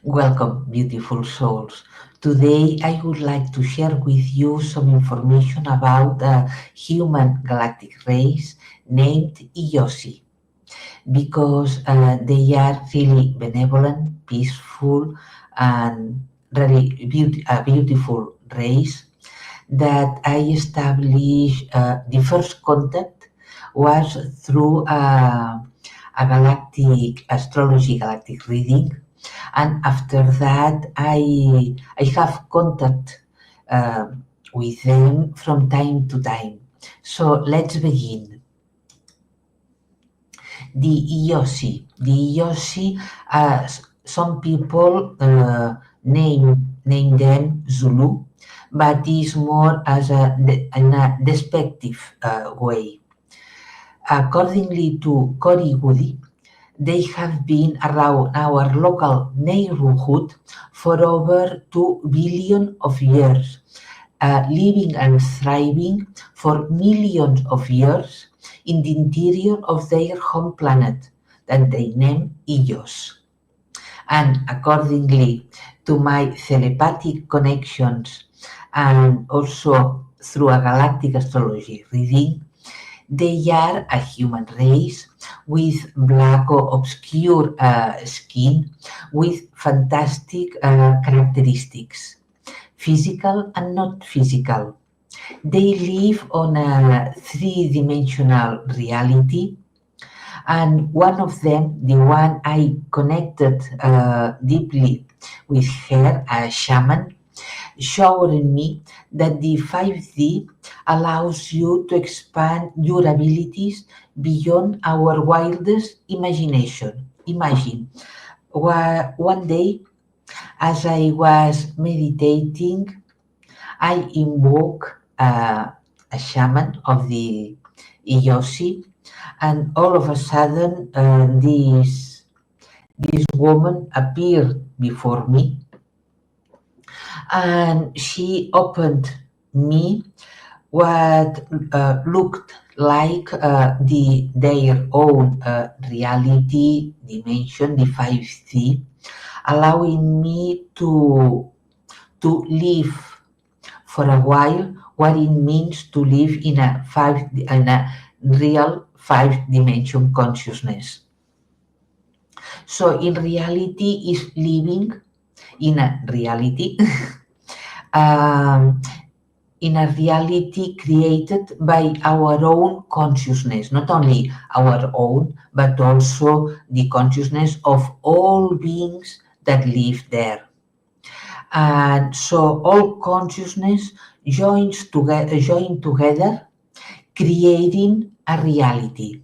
Welcome, beautiful souls. Today, I would like to share with you some information about a human galactic race named Eyosi because they are really benevolent, peaceful, and really a beautiful race that I established. The first contact was through a galactic astrology, galactic reading, and after that I have contact uh, with them from time to time. So let's begin. The Eyosi, some people name them Zulu, but is more as in a despective way. Accordingly to Cory Woody, they have been around our local neighborhood for over 2 billion of years, living and thriving for millions of years in the interior of their home planet that they name Eos. And accordingly to my telepathic connections and also through a galactic astrology reading, they are a human race with black or obscure skin with fantastic characteristics, physical and not physical. They live on a three-dimensional reality, and one of them, the one I connected deeply with her, a shaman, showing me that the 5D allows you to expand your abilities beyond our wildest imagination. Imagine, one day as I was meditating, I invoke a shaman of the Eyosi, and all of a sudden, this woman appeared before me, and she opened me what looked like their own reality dimension, the 5D, allowing me to live for a while what it means to live in a real five dimension consciousness. So in reality is living in a reality um, in a reality created by our own consciousness, not only our own, but also the consciousness of all beings that live there. And so all consciousness join together, creating a reality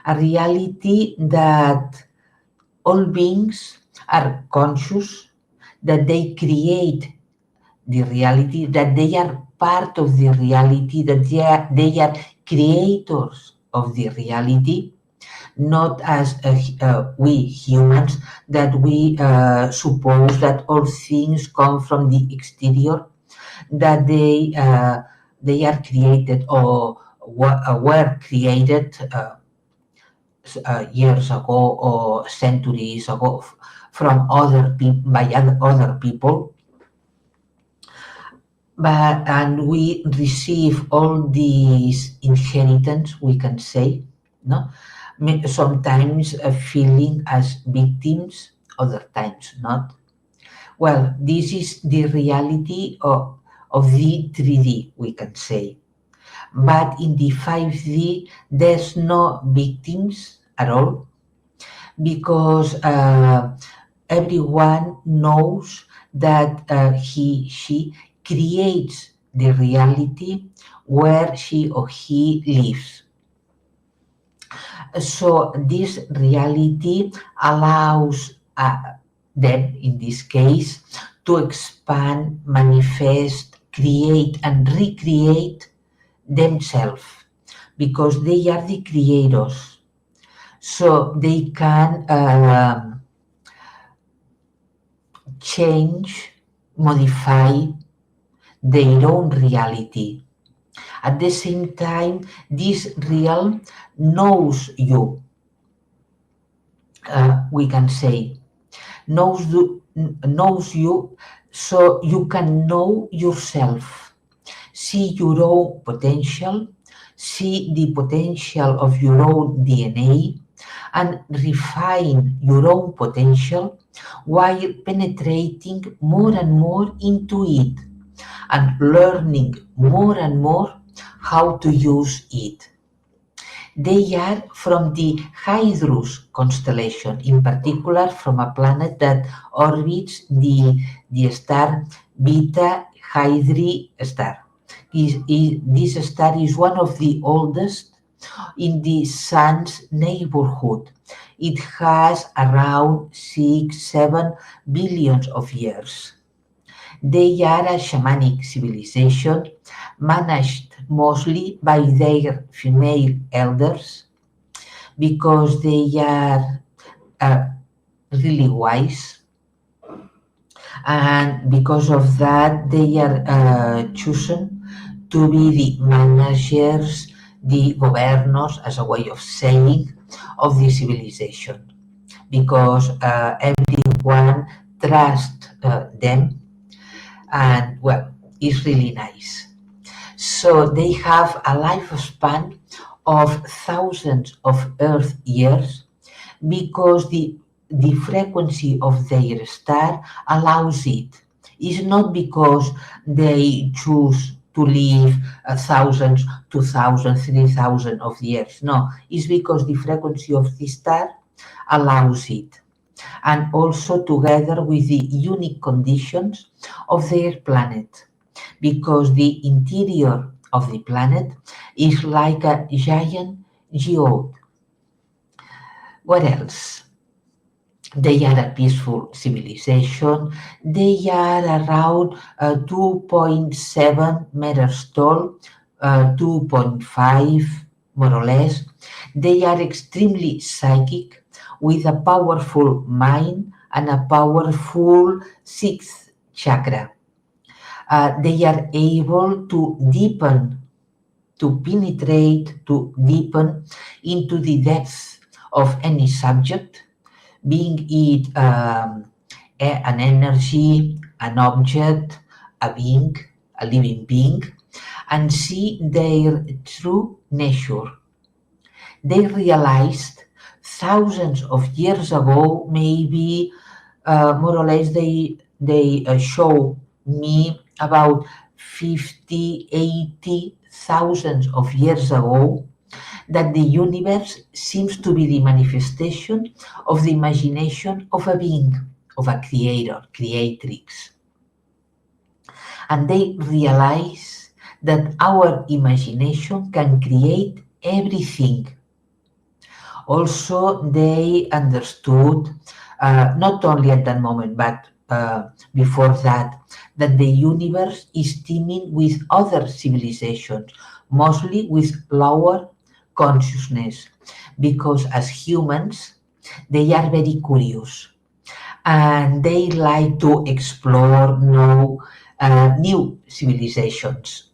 that all beings are conscious, that they create the reality, that they are part of the reality, that they are creators of the reality, not as we humans that we suppose that all things come from the exterior, that they are created or were created years ago or centuries ago from other people by other people, but and we receive all these inheritance, we can say, no, sometimes feeling as victims, other times not. Well, this is the reality of the 3D, we can say, but in the 5D there's no victims at all, because everyone knows that she creates the reality where she or he lives. So this reality allows them, in this case, to expand, manifest, create, and recreate themselves because they are the creators. So they can change, modify their own reality. At the same time, this realm knows you, we can say. knows you so you can know yourself, see your own potential, see the potential of your own DNA, and refine your own potential while penetrating more and more into it and learning more and more how to use it. They are from the Hydrus constellation, in particular from a planet that orbits the star Beta Hydri star. This star is one of the oldest in the Sun's neighborhood. It has around 6-7 billions of years. They are a shamanic civilization managed mostly by their female elders because they are uh, really wise, and because of that they are chosen to be the managers, the governors, as a way of saying, of the civilization, because everyone trusts them, and well, it's really nice. So they have a lifespan of thousands of Earth years because the frequency of their star allows it. It's not because they choose to live thousands, 2,000, 3,000 of years. No, it's because the frequency of the star allows it. And also together with the unique conditions of their planet, because the interior of the planet is like a giant geode. What else? They are a peaceful civilization. They are around 2.7 meters tall, 2.5 more or less. They are extremely psychic with a powerful mind and a powerful sixth chakra. They are able to penetrate, to deepen into the depths of any subject, being it an energy, an object, a being, a living being, and see their true nature. They realized thousands of years ago, maybe more or less, they show me about 50, 80 thousands of years ago, that the universe seems to be the manifestation of the imagination of a being, of a creator, creatrix. And they realize that our imagination can create everything. Also, they understood, not only at that moment, but before that, that the universe is teeming with other civilizations, mostly with lower consciousness, because as humans, they are very curious and they like to explore new civilizations.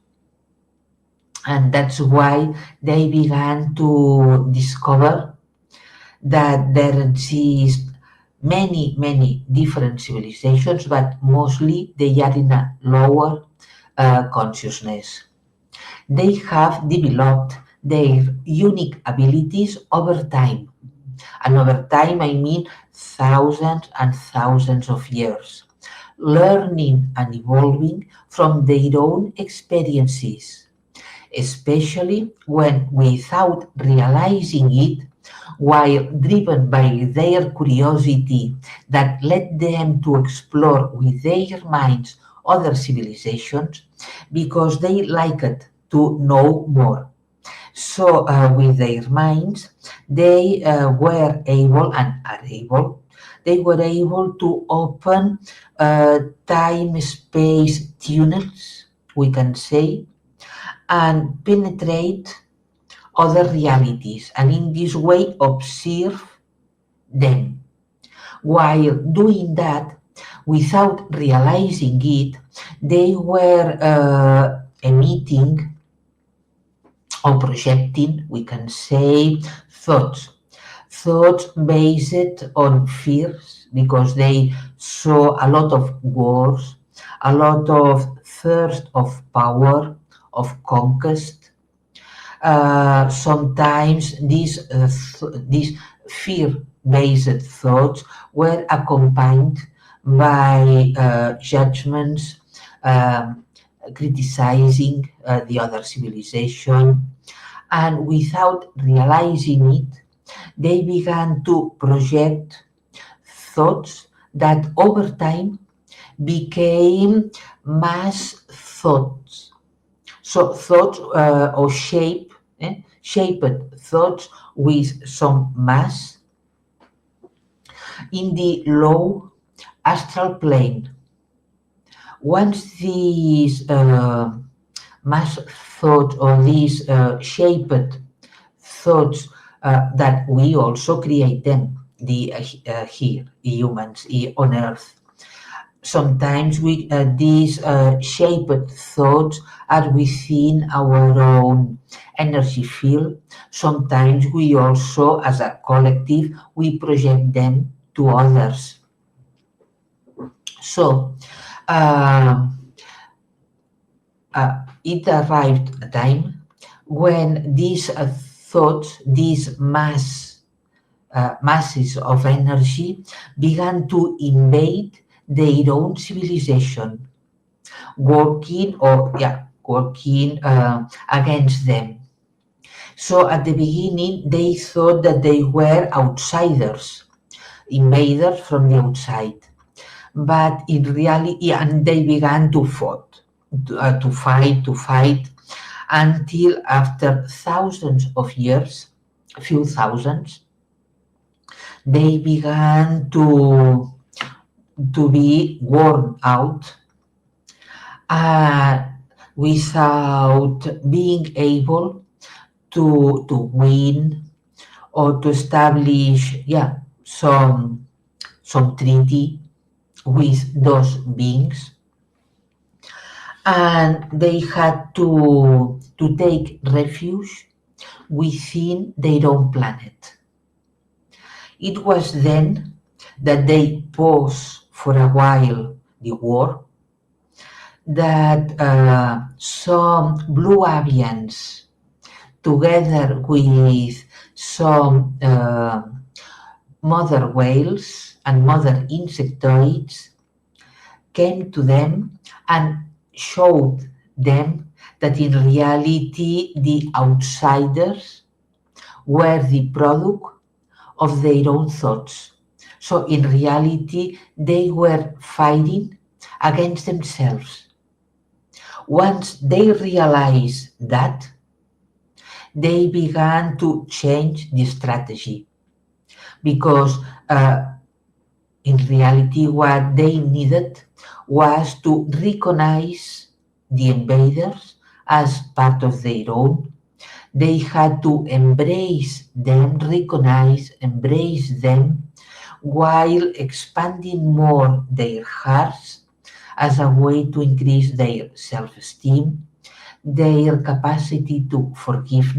And that's why they began to discover that there exist many different civilizations, but mostly they are in a lower consciousness. They have developed their unique abilities over time. And over time, I mean thousands and thousands of years, learning and evolving from their own experiences, especially when, without realizing it, while driven by their curiosity that led them to explore with their minds other civilizations, because they liked to know more. So, with their minds, they were able and are able, they were able to open time space tunnels, we can say, and penetrate other realities, and in this way observe them. While doing that, without realizing it, they were emitting or projecting, we can say, thoughts based on fears, lives because they saw a lot of wars, a lot of thirst of power, of conquest. Sometimes these fear-based thoughts were accompanied by judgments, um, criticizing the other civilization, and without realizing it, they began to project thoughts that over time became mass thoughts. So thoughts or shaped thoughts with some mass in the low astral plane. Once these mass thoughts or these shaped thoughts that we also create them here humans on earth. Sometimes these shaped thoughts are within our own energy field. Sometimes we also, as a collective, we project them to others. So uh, it arrived a time when these thoughts, these masses of energy began to invade their own civilization, working against them. So at the beginning, they thought that they were outsiders, invaders from the outside. But in reality, and they began to fight, to fight, until after thousands of years, few thousands, they began to be worn out uh, without being able to win or to establish some treaty with those beings, and they had to take refuge within their own planet. It was then that they paused for a while the war, that some blue avians, together with some mother whales and mother insectoids, came to them and showed them that in reality the outsiders were the product of their own thoughts. So in reality, they were fighting against themselves. Once they realized that, they began to change the strategy because in reality, what they needed was to recognize the invaders as part of their own. They had to embrace them, recognize, embrace them, while expanding more their hearts as a way to increase their self esteem, their capacity to forgive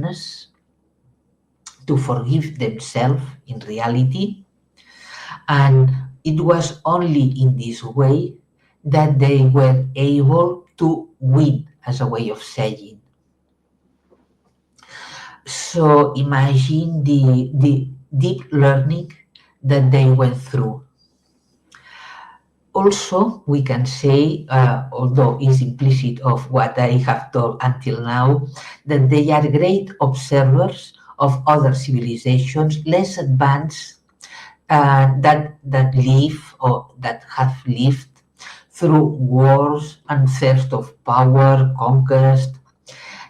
themselves in reality. And it was only in this way that they were able to win, as a way of saying. So imagine the deep learning that they went through. Also, we can say, although it's implicit of what I have told until now, that they are great observers of other civilizations less advanced, that live or that have lived through wars and thirst of power, conquest.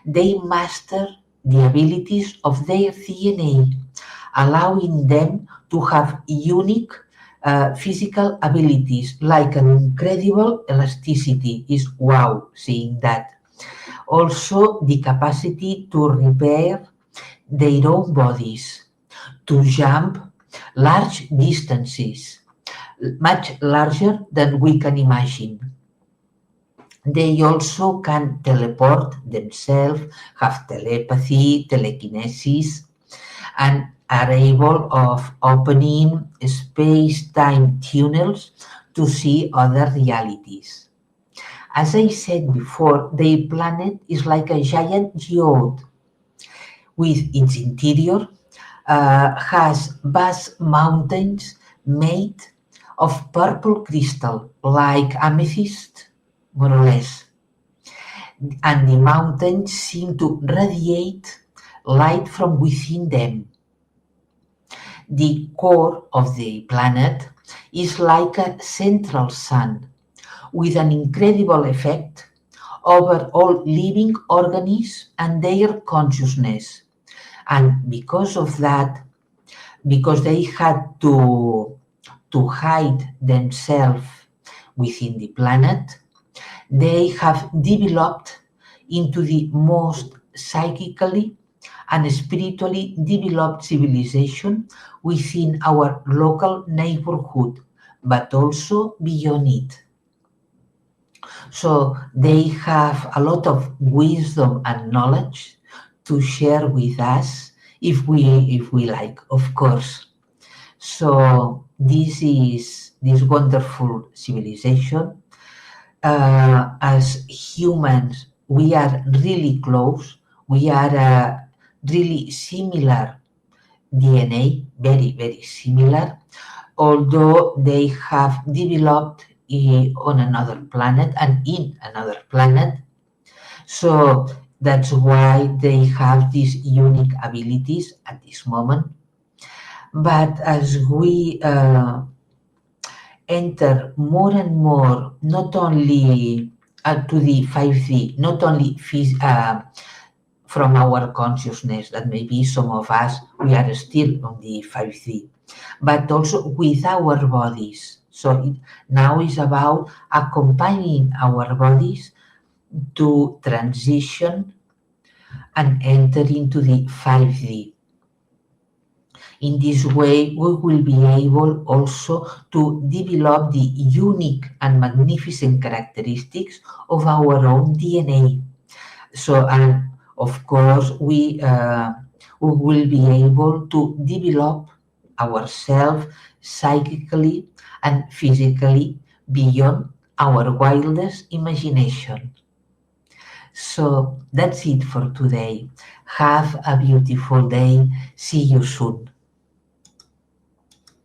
They master the abilities of their DNA, allowing them to have unique physical abilities like an incredible elasticity. Is wow seeing that. Also, the capacity to repair their own bodies, to jump large distances, much larger than we can imagine. They also can teleport themselves, have telepathy, telekinesis, and are able of opening space-time tunnels to see other realities. As I said before, the planet is like a giant geode with its interior has vast mountains made of purple crystal like amethyst, more or less, and the mountains seem to radiate light from within them. The core of the planet is like a central sun with an incredible effect over all living organisms and their consciousness. And because of that, because they had to hide themselves within the planet, they have developed into the most psychically and spiritually developed civilization within our local neighborhood, but also beyond it. So they have a lot of wisdom and knowledge to share with us if we like, of course. So this is this wonderful civilization. As humans, we are really close. We are really similar DNA, very, very similar, although they have developed on another planet and in another planet. So that's why they have these unique abilities at this moment. But as we enter more and more, not only to the 5D, not only from our consciousness, that maybe some of us, we are still on the 5D, but also with our bodies. So now is about accompanying our bodies to transition and enter into the 5D. In this way, we will be able also to develop the unique and magnificent characteristics of our own DNA. So, and of course, we will be able to develop ourselves psychically and physically beyond our wildest imagination. So that's it for today. Have a beautiful day. See you soon.